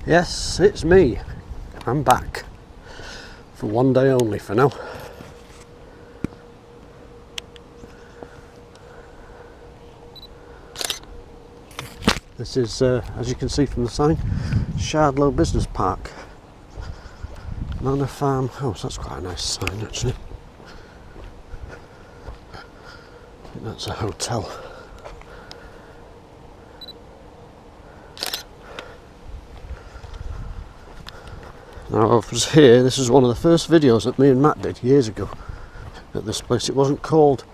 Yes, it's me. I'm back. For one day only for now. This is, as you can see from the sign, Shardlow Business Park. Manor Farm House. That's quite a nice sign actually. I think that's a hotel. Now I was here, this is one of the first videos that me and Matt did years ago at this place. It wasn't called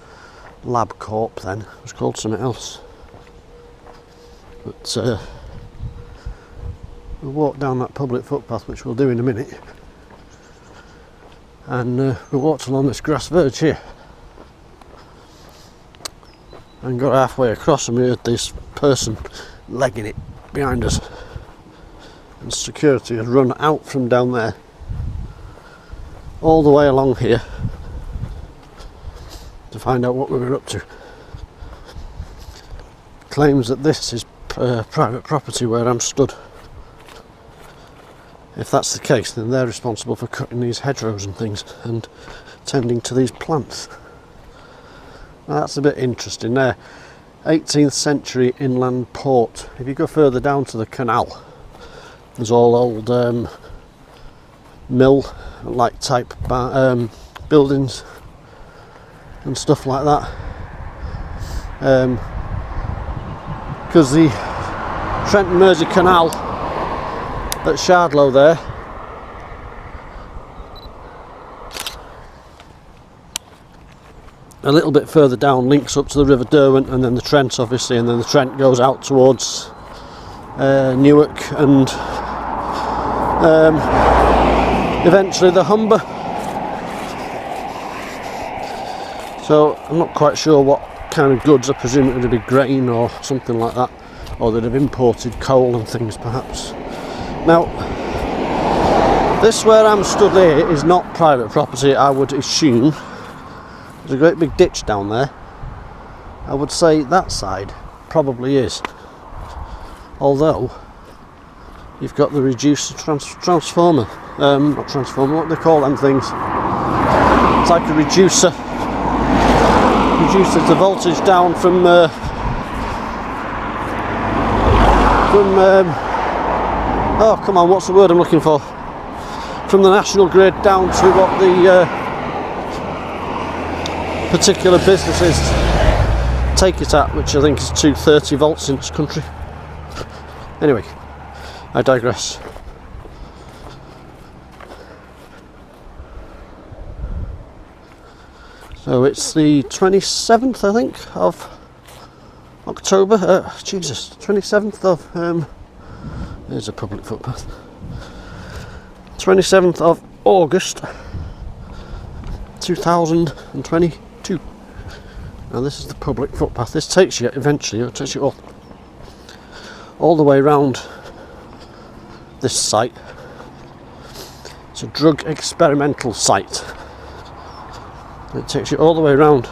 Lab Corp then, it was called something else. But we walked down that public footpath, which we'll do in a minute, and we walked along this grass verge here and got halfway across and we heard this person legging it behind us, and security had run out from down there all the way along here to find out what we were up to. Claims that this is private property where I'm stood. If that's the case, then they're responsible for cutting these hedgerows and things and tending to these plants. Now, that's a bit interesting there. 18th century inland port. If you go further down to the canal, there's all old mill like type buildings and stuff like that. Because the Trent and Mersey Canal at Shardlow there a little bit further down links up to the River Derwent, and then the Trent obviously, and then the Trent goes out towards Newark and eventually the Humber. So I'm not quite sure what kind of goods. I presume it would be grain or something like that, or they'd have imported coal and things perhaps. Now this where I'm stood here is not private property, I would assume. There's a great big ditch down there. I would say that side probably is, although you've got the reducer transformer, not transformer, what do they call them things? It's like a reducer. Reduces the voltage down from oh come on, what's the word I'm looking for? From the national grid down to what the particular businesses take it at, which I think is 230 volts in this country. Anyway, I digress. So it's the 27th, I think, of October. Jesus, 27th of there's a public footpath. 27th of August 2022. Now this is the public footpath. This takes you eventually, it takes you all the way around this site. It's a drug experimental site. It takes you all the way around,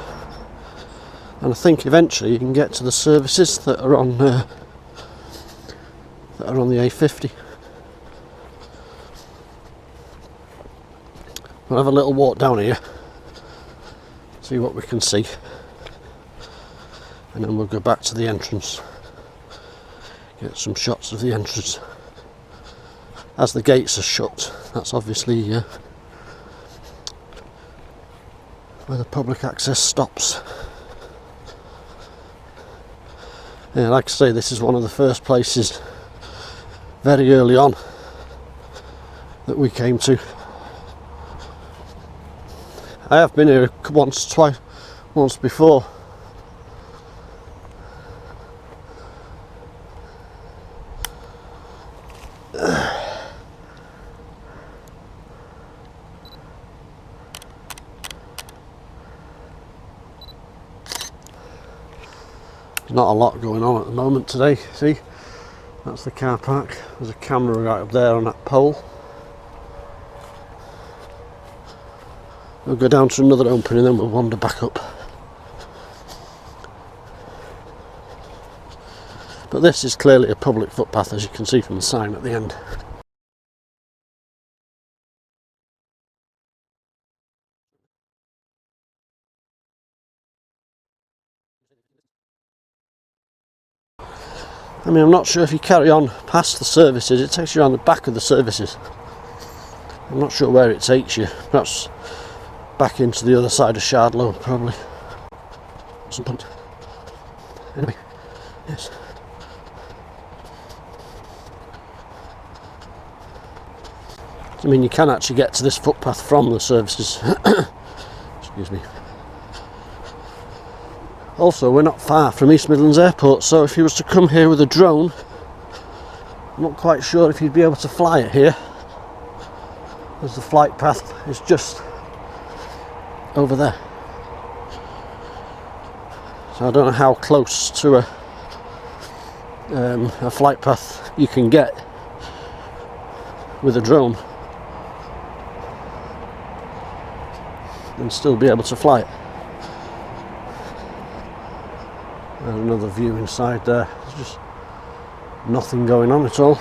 and I think eventually you can get to the services that are on the A50. We'll have a little walk down here, see what we can see, and then we'll go back to the entrance, get some shots of the entrance. As the gates are shut, that's obviously where the public access stops. Yeah, like I say, this is one of the first places very early on that we came to. I have been here once before. Not a lot going on at the moment today. See, that's the car park. There's a camera right up there on that pole. We'll go down to another opening, then we'll wander back up. But this is clearly a public footpath, as you can see from the sign at the end. I mean, I'm not sure if you carry on past the services, it takes you around the back of the services. I'm not sure where it takes you. Perhaps back into the other side of Shardlow, probably. At some point. Anyway, yes. I mean, you can actually get to this footpath from the services. Excuse me. Also, we're not far from East Midlands Airport, so if you was to come here with a drone, I'm not quite sure if you'd be able to fly it here, as the flight path is just over there. So I don't know how close to a flight path you can get with a drone and still be able to fly it. And another view inside there. There's just nothing going on at all.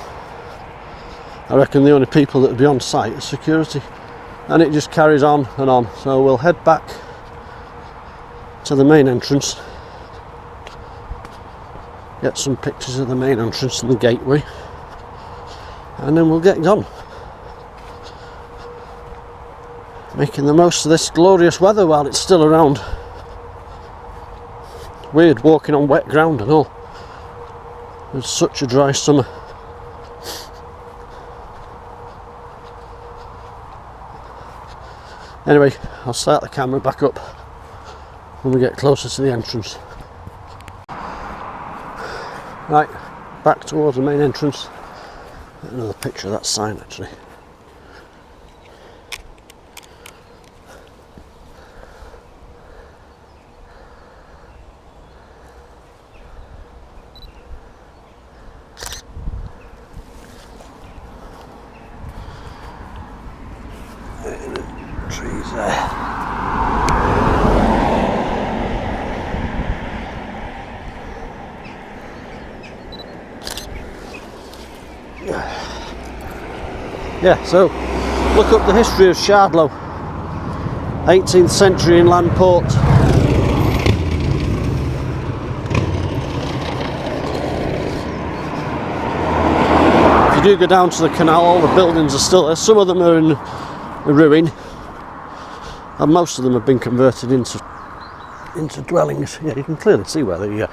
I reckon the only people that would be on site is security, and it just carries on and on. So we'll head back to the main entrance, get some pictures of the main entrance and the gateway, and then we'll get gone, making the most of this glorious weather while it's still around. Weird walking on wet ground and all. It's such a dry summer. Anyway, I'll start the camera back up when we get closer to the entrance. Right, back towards the main entrance. Another picture of that sign actually. Trees there. Yeah, so look up the history of Shardlow. 18th century inland port. If you do go down to the canal, all the buildings are still there. Some of them are in a ruin, and most of them have been converted into dwellings. Yeah, you can clearly see where the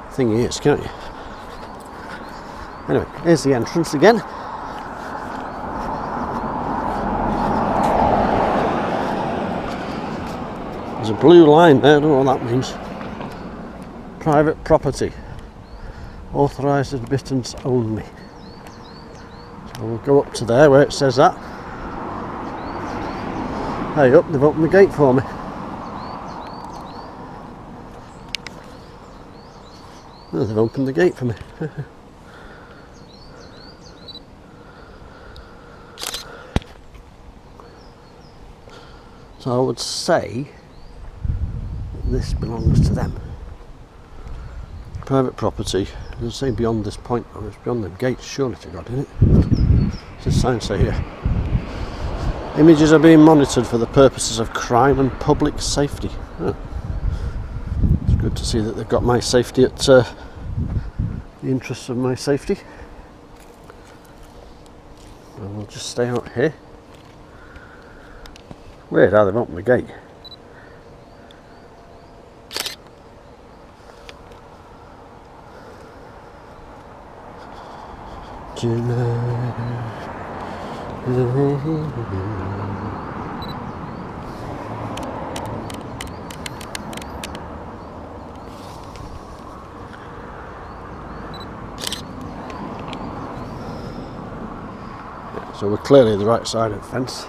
thingy is, can't you? Anyway, here's the entrance again. There's a blue line there, I don't know what that means. Private property. Authorised admittance only. So we'll go up to there where it says that. Hey up, they've opened the gate for me. Oh, they've opened the gate for me. So I would say this belongs to them. Private property. It doesn't say beyond this point, though. It's beyond the gates, surely to God, isn't it? What's the sign say here? Images are being monitored for the purposes of crime and public safety. Oh. It's good to see that they've got my safety at the interests of my safety. And we'll just stay out here. Weird how they've opened the gate. So we're clearly the right side of the fence.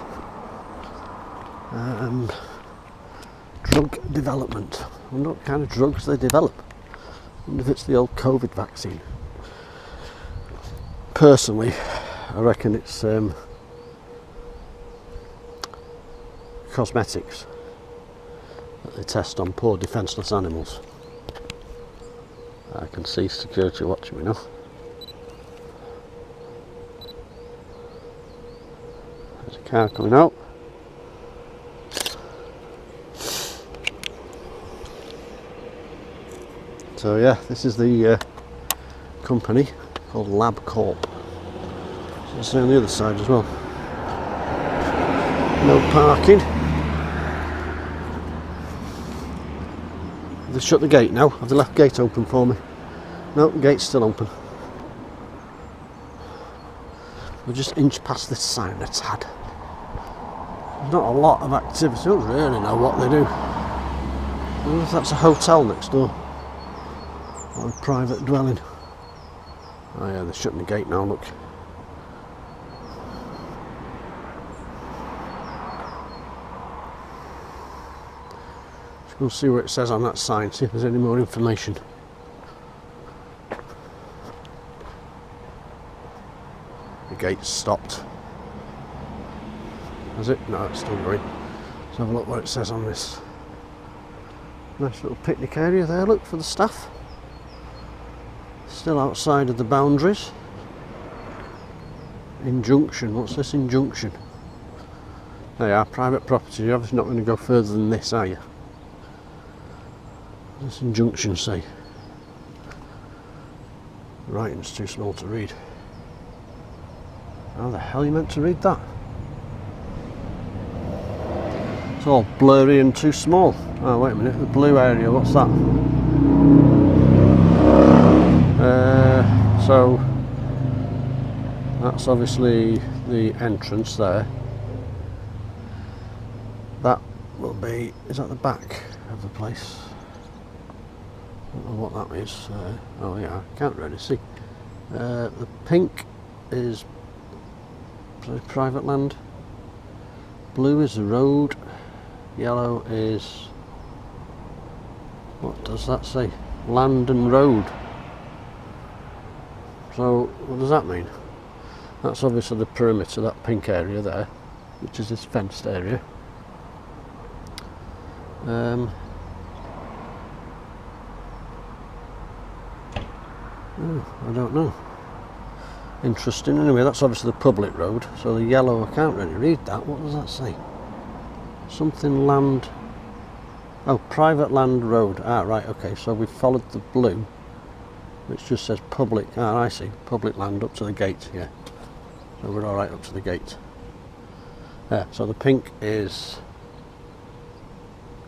Drug development. I wonder what kind of drugs they develop. I wonder if it's the old COVID vaccine. Personally, I reckon it's cosmetics that they test on poor defenceless animals. I can see security watching me now. There's a car coming out. So yeah, this is the company called Lab Corp. So it's on the other side as well. No parking. Have they shut the gate now? Have they left the gate open for me? No, the gate's still open. We'll just inch past this sign a tad. There's not a lot of activity. I don't really know what they do. I wonder if that's a hotel next door. Or a private dwelling. Oh yeah, they're shutting the gate now, look. Just go see what it says on that sign, see if there's any more information. The gate's stopped. Is it? No, it's still going. Let's have a look what it says on this. Nice little picnic area there, look, for the staff. Still outside of the boundaries. Injunction, what's this injunction? They are private property, you're obviously not going to go further than this, are you? What's this injunction say? The writing's too small to read. How the hell are you meant to read that? It's all blurry and too small. Oh, wait a minute, the blue area, what's that? So that's obviously the entrance there. That will be, is that the back of the place? I don't know what that is. Oh yeah, I can't really see. The pink is private land. Blue is the road. Yellow is, what does that say? Land and road. So what does that mean? That's obviously the perimeter, that pink area there, which is this fenced area. I don't know. Interesting. Anyway, that's obviously the public road. So the yellow, I can't really read that. What does that say? Something land. Oh, private land road. Ah, right. Okay. So we followed the blue, which just says public. Ah, I see. Public land up to the gate. Yeah. So we're all right up to the gate. Yeah. So the pink is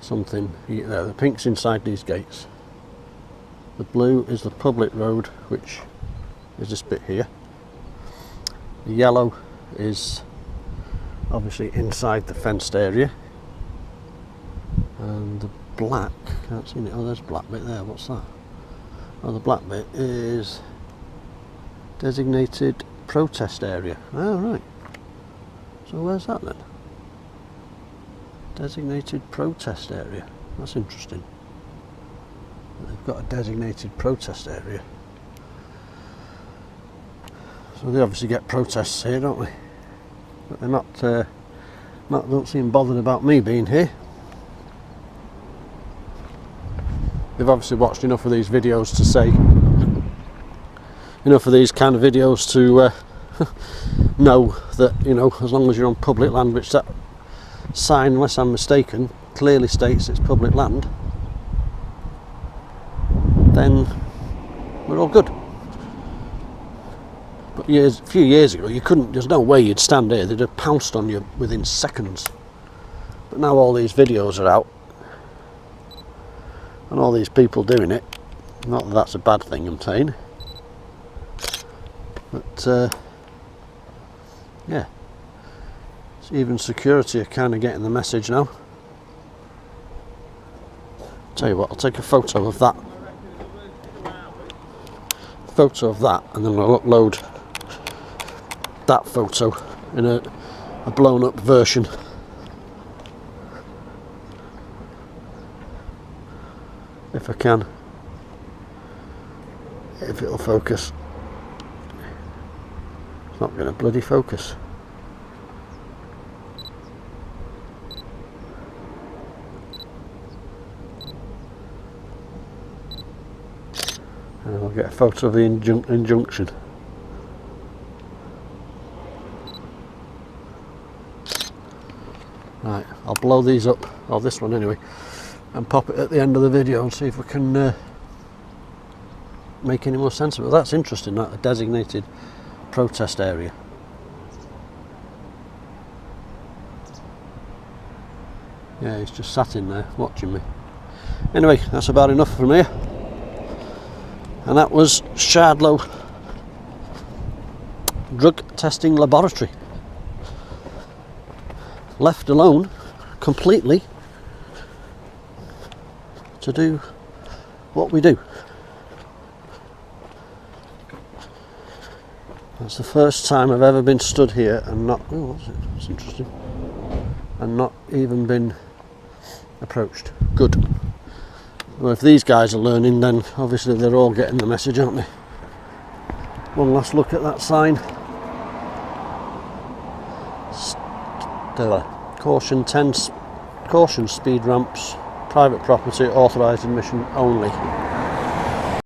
something. Yeah, the pink's inside these gates. The blue is the public road, which is this bit here. The yellow is obviously inside the fenced area, and the black, can't see it. Oh, there's a black bit there. What's that? Oh, the black bit is designated protest area. Oh, right. So where's that then? Designated protest area. That's interesting. They've got a designated protest area. So they obviously get protests here, don't they? But they're not don't seem bothered about me being here. They've obviously watched enough of these videos to say, enough of these kind of videos to know that, you know, as long as you're on public land, which that sign, unless I'm mistaken, clearly states it's public land, then we're all good. But a few years ago, you couldn't. There's no way you'd stand here. They'd have pounced on you within seconds. But now all these videos are out, and all these people doing it. Not that that's a bad thing, I'm saying. But yeah, so even security are kind of getting the message now. Tell you what, I'll take a photo of that. And then I'll upload that photo in a blown up version. If I can. If it'll focus. It's not going to bloody focus. And I'll get a photo of the injunction. Right, I'll blow these up, or this one anyway, and pop it at the end of the video and see if we can make any more sense of it. That's interesting, that a designated protest area. Yeah, he's just sat in there watching me. Anyway, that's about enough from here. And that was Shardlow Drug Testing Laboratory. Left alone completely to do what we do. That's the first time I've ever been stood here and not, oh, what's it? That's interesting, and not even been approached. Good. Well, if these guys are learning, then obviously they're all getting the message, aren't they? One last look at that sign. Caution, caution, speed ramps, private property, authorised admission only.